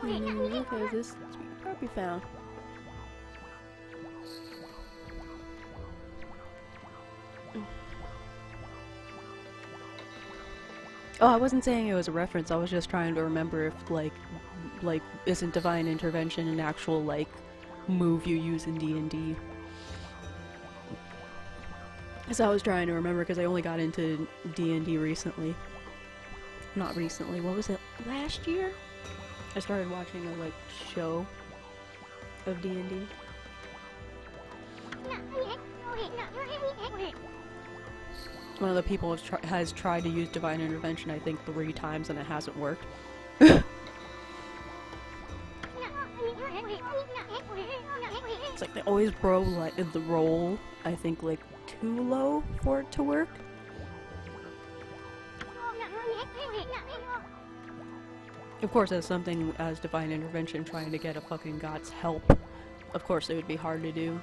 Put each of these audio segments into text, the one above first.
Look at this sweet puppy found. Oh, I wasn't saying it was a reference. I was just trying to remember if like isn't divine intervention an actual like move you use in D&D? Because I was trying to remember because I only got into D&D recently. Not recently. What was it? Last year? I started watching a like show of D&D. One of the people has tried to use divine intervention, I think, 3 times, and it hasn't worked. It's like they always roll, I think, like too low for it to work. Of course, as something as divine intervention, trying to get a fucking god's help, of course it would be hard to do.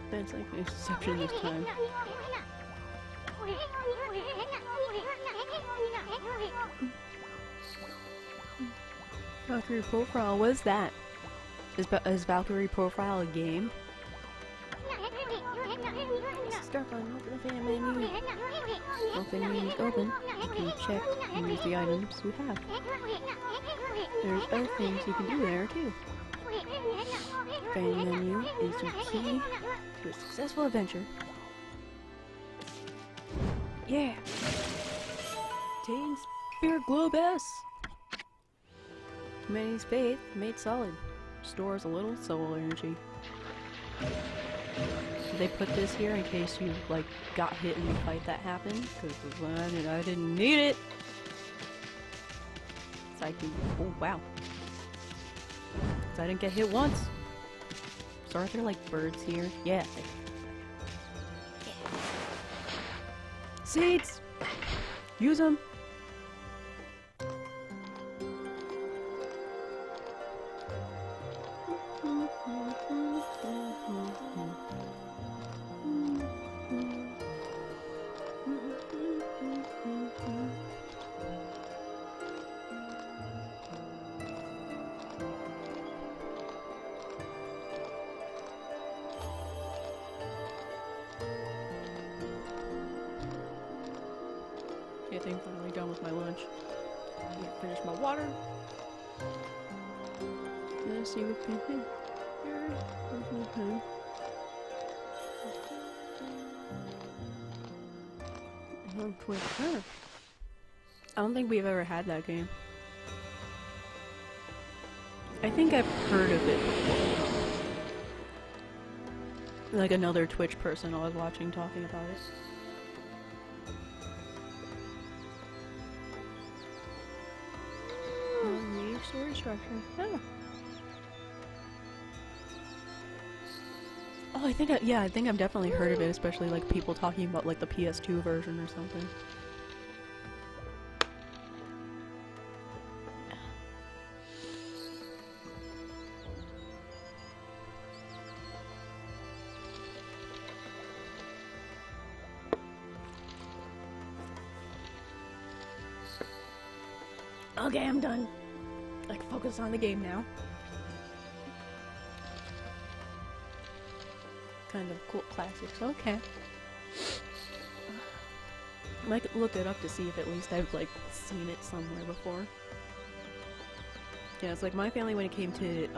That's like an exception this time. Valkyrie Profile, what is that? Is Valkyrie Profile a game? Start on open the fan menu. Open menu is open. You can check and use the items you have. There's other things you can do there too. Fan menu is your key to a successful adventure. Yeah! Tain Spirit Globe S! Humanity's faith made solid. Stores a little soul energy. They put this here in case you like got hit in the fight that happened, because I didn't need it. So I can, oh wow. So I didn't get hit once. So aren't there like birds here? Yeah. Seeds! Use them! I think I'm finally done with my lunch. I'm gonna finish my water. Let's see what we can do. I don't think we've ever had that game. I think I've heard of it before. Like another Twitch person I was watching talking about it. New story structure. Oh. Oh, I think I've definitely heard of it, especially like people talking about like the PS2 version or something. Okay, I'm done. I can focus on the game now. Kind of cool classics. Okay. I might look it up to see if at least I've like seen it somewhere before. Yeah, it's like my family when it came to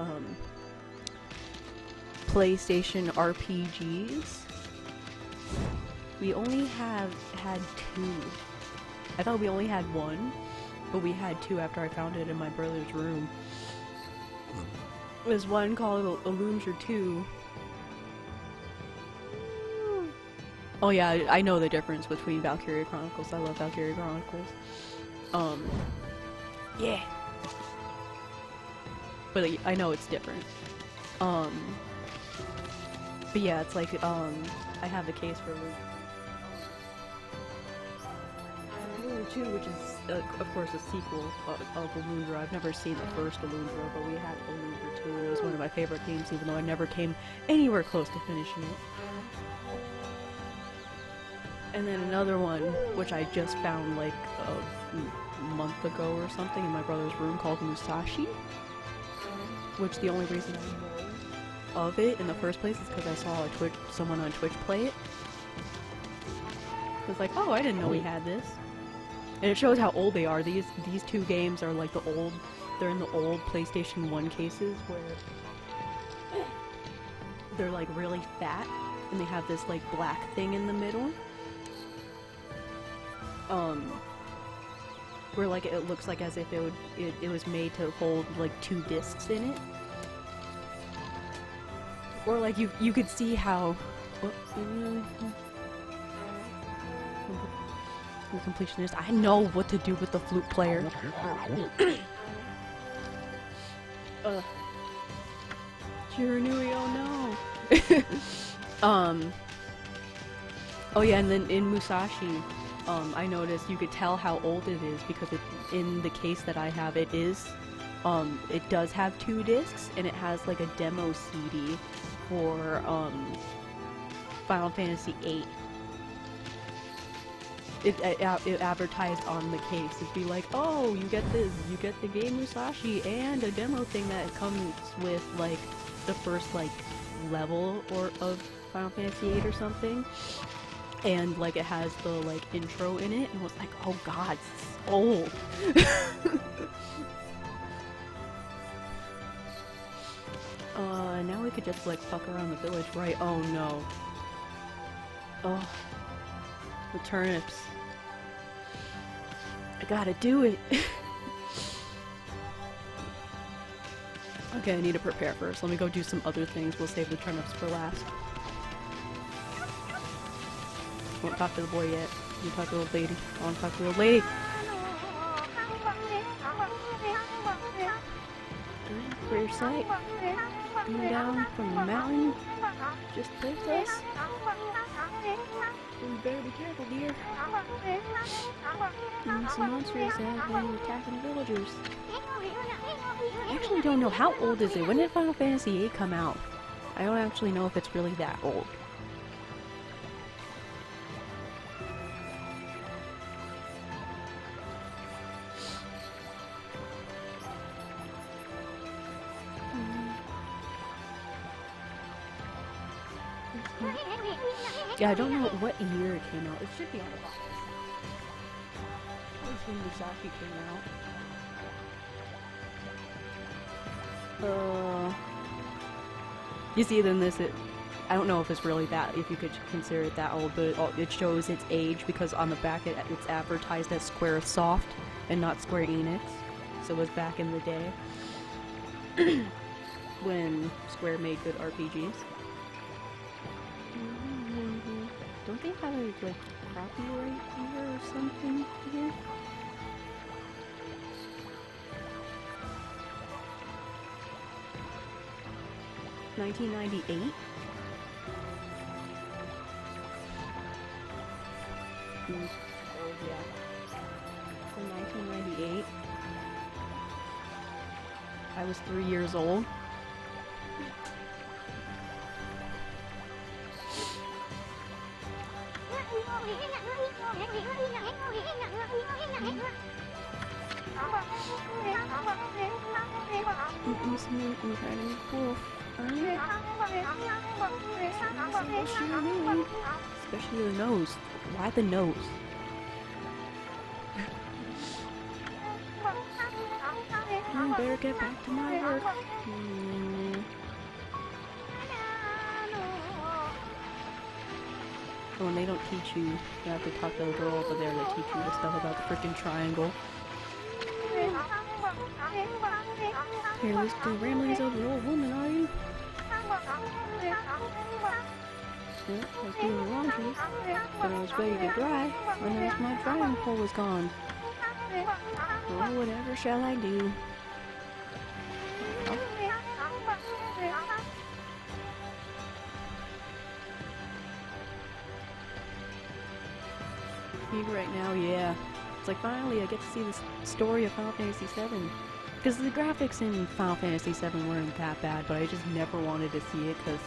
PlayStation RPGs. We only have had 2. I thought we only had 1. But we had 2 after I found it in my brother's room. There's one called Illunger 2. Oh yeah, I know the difference between Valkyria Chronicles. I love Valkyria Chronicles. Yeah. But I know it's different. But yeah, it's like, I have the case for 2, which is, of course, a sequel of Alundra. I've never seen the first Alundra, but we had Alundra 2, and it was one of my favorite games, even though I never came anywhere close to finishing it. And then another one, which I just found like a month ago or something in my brother's room, called Musashi. Which the only reason I know of it in the first place is because I saw someone on Twitch play it. I was like, oh, I didn't know we had this. And it shows how old they are. These two games are like they're in the old PlayStation 1 cases where they're like really fat and they have this like black thing in the middle. Where like it looks like as if it was made to hold like 2 discs in it. Or like you could see how the completionist. I know what to do with the flute player. Chiranui, oh no. Oh yeah, and then in Musashi, I noticed you could tell how old it is because in the case that I have, it does have 2 discs, and it has like a demo CD for Final Fantasy VIII. It advertised on the case. It'd be like, oh, you get the game Musashi and a demo thing that comes with like the first like level of Final Fantasy VIII or something. And like it has the like intro in it, and I was like, oh god, it's old. Now we could just like fuck around the village, right? Oh no. Oh, the turnips. I gotta do it. Okay, I need to prepare first. Let me go do some other things. We'll save the turnips for last. Won't talk to the boy yet. You talk to the old lady. I want to talk to the old lady. For your sight. Coming down from the mountain. Just play with us. You better be careful, dear. Some monsters have been attacking villagers. I actually don't know. How old is it? When did Final Fantasy VIII come out? I don't actually know if it's really that old. Yeah, I don't know what year it came out. It should be on the box. That was when Musashi came out. You see, then I don't know if it's really that, if you could consider it that old, but it shows its age because on the back it's advertised as Squaresoft and not Square Enix. So it was back in the day when Square made good RPGs. Don't they have a like copyright here or something here? $1998? Oh yeah. From 1998. I was 3 years old. Especially the nose. Why the nose? I better get back to my work. Oh, and they don't teach you. You have to talk to the girl over there that teach you the stuff about the freaking triangle. Here, listen to the ramblings of an old woman, are you? Yep, I was doing the laundry, but I was ready to dry. I noticed my drying pole was gone. Well, whatever shall I do? Here right now, yeah. It's like, finally, I get to see the story of Final Fantasy VII. Because the graphics in Final Fantasy VII weren't that bad, but I just never wanted to see it, because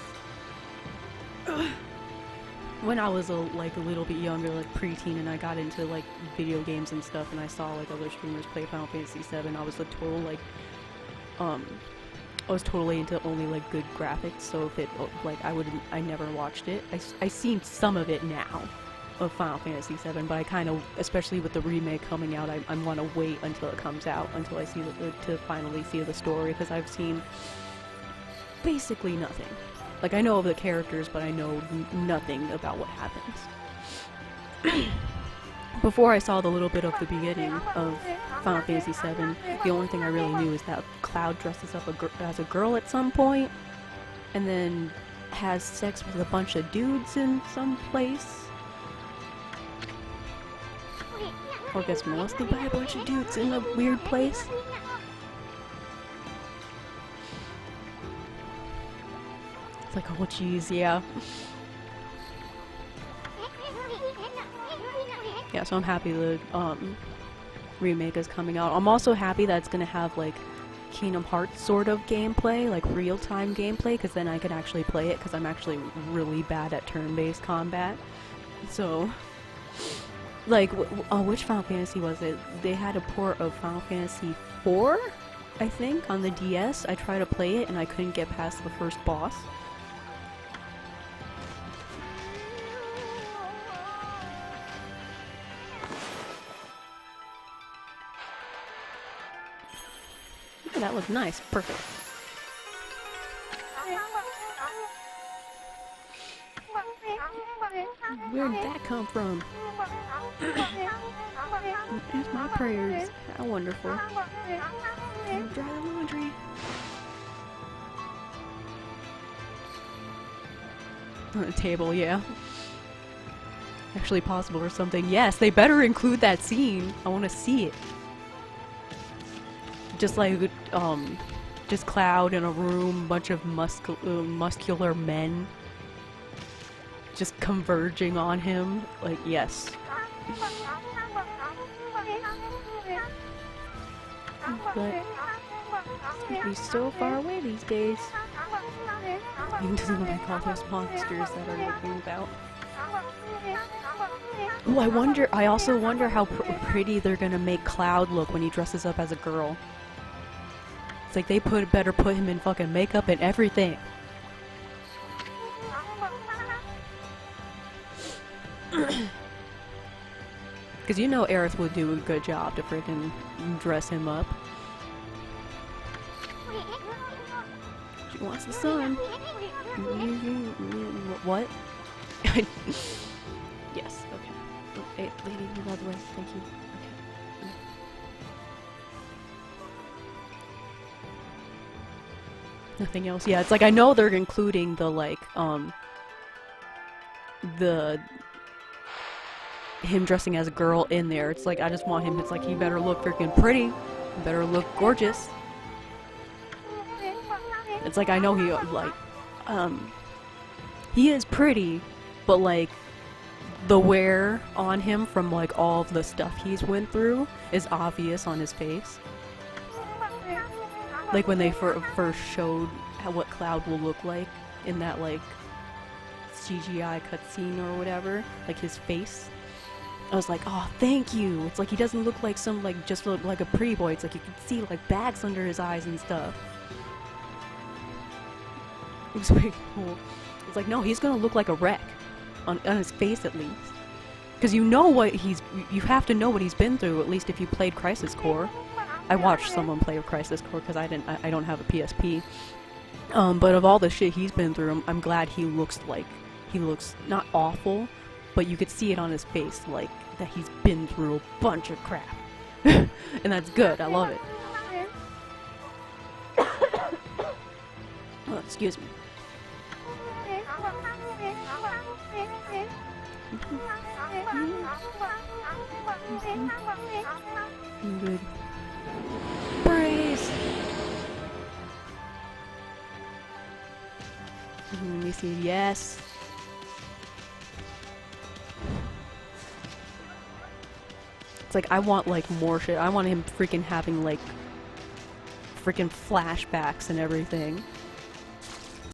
when I was a little bit younger, like preteen, and I got into like video games and stuff, and I saw like other streamers play Final Fantasy VII, I was a total like, I was totally into only like good graphics. So if it like I never watched it. I seen some of it now of Final Fantasy VII, but I kind of, especially with the remake coming out, I want to wait until it comes out, until I see to finally see the story, because I've seen basically nothing. Like, I know of the characters, but I know nothing about what happens. Before I saw the little bit of the beginning of Final Fantasy VII, the only thing I really knew is that Cloud dresses up as a girl at some point, and then has sex with a bunch of dudes in some place. Or gets molested by a bunch of dudes in a weird place. It's like, oh jeez, yeah. Yeah, so I'm happy the remake is coming out. I'm also happy that it's gonna have like Kingdom Hearts sort of gameplay, like real-time gameplay, because then I could actually play it, because I'm actually really bad at turn-based combat. So, like, which Final Fantasy was it? They had a port of Final Fantasy IV, I think, on the DS. I tried to play it and I couldn't get past the first boss. Yeah, that was nice. Perfect. Where did that come from? Here's my prayers. How wonderful. And dry the laundry. On the table, yeah. Actually possible or something. Yes, they better include that scene. I want to see it. Just like, just Cloud in a room, bunch of muscular men just converging on him. Like, yes. But he's so far away these days. He doesn't like all those monsters that are looking about. Oh, I also wonder how pretty they're gonna make Cloud look when he dresses up as a girl. It's like they better put him in fucking makeup and everything. Because you know Aerith would do a good job to freaking dress him up. She wants the sun. What? Yes, okay. Oh, hey, lady, move out of the way. Thank you. Okay. Nothing else. Yeah, it's like I know they're including the, like, him dressing as a girl in there. It's like, I just want him, it's like, he better look freaking pretty. He better look gorgeous. It's like, I know he, like, he is pretty, but, like, the wear on him from, like, all of the stuff he's went through is obvious on his face. Like, when they first showed what Cloud will look like in that, like, CGI cutscene or whatever, like, his face. I was like, oh, thank you! It's like, he doesn't look like some, like, just look like a pretty boy. It's like, you can see, like, bags under his eyes and stuff. It was pretty cool. It's like, no, he's gonna look like a wreck. On his face, at least. Because you know what you have to know what he's been through, at least if you played Crisis Core. I watched someone play Crisis Core because I don't have a PSP. But of all the shit he's been through, I'm glad he looks not awful, but you could see it on his face, like, that he's been through a bunch of crap. And that's good, I love it. Oh, excuse me. Good. Praise! Let me see, yes! It's like, I want, like, more shit. I want him freaking having, like, freaking flashbacks and everything.